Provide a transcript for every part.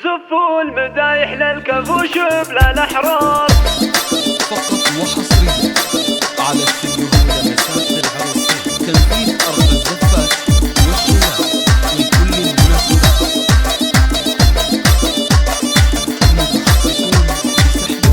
زفوا المدايح للكفوش بلا الأحرار. فقط وحصريا على استديو لمسات العروسين. تنفيذ أرض الزفات والشباب لكل المناسبات.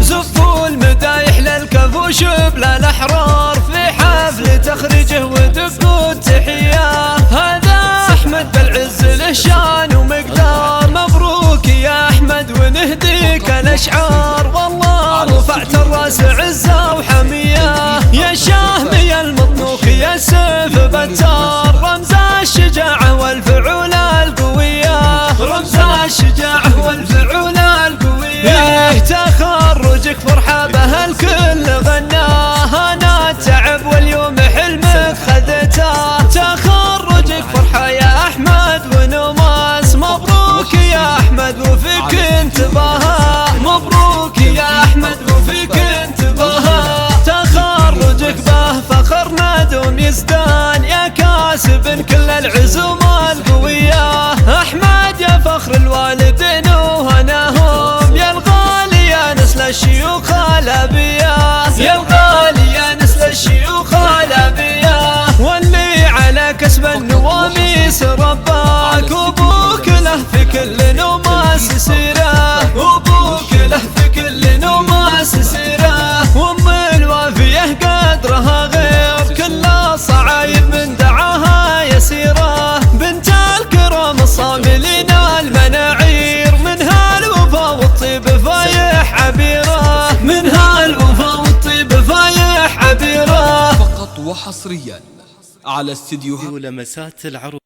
زفوا المدايح للكفوش بلا الأحرار في حفل تخريجه ودقوا التحية. هذا أحمد بالعز له شان ومقدار. مبروك يا أحمد ونهديك الأشعار. والله رفعت الراس عزة وحمية. يا شاهمي المطنوخ يا سيف بتار. رمز الشجاعة والفعولة القوية. رمز الشجاعة والفعولة القوية. تخرجك فرحة به الكل غناه. أنا تعب واليوم حلمك خذته. تخرجك فرحة يا أحمد ونماس. مبروك يا أحمد وفيك انتباها. مبروك يا أحمد وفيك انتباها. تخرجك به فخرنا دوم يزدان. يا كاسب كل العزوم القوية. أحمد يا فخر الوالدين وهناهم. يا الغالي يا نسل الشيوخ الأبياء. يا الغالي يا نسل الشيوخ الأبياء. واللي على كسب النواميس رباك. وابوك له في كل نوماس سيره. وابوك له في كل نوماس سيره. وام الوافيه قدرها غير كل الصعايب من دعاها يسيره. بنت الكرام الصاملين المناعير. منها الوفا والطيب فايح عبيره. منها الوفا والطيب فايح عبيره. فقط وحصريا على استديو لمسات العروسين.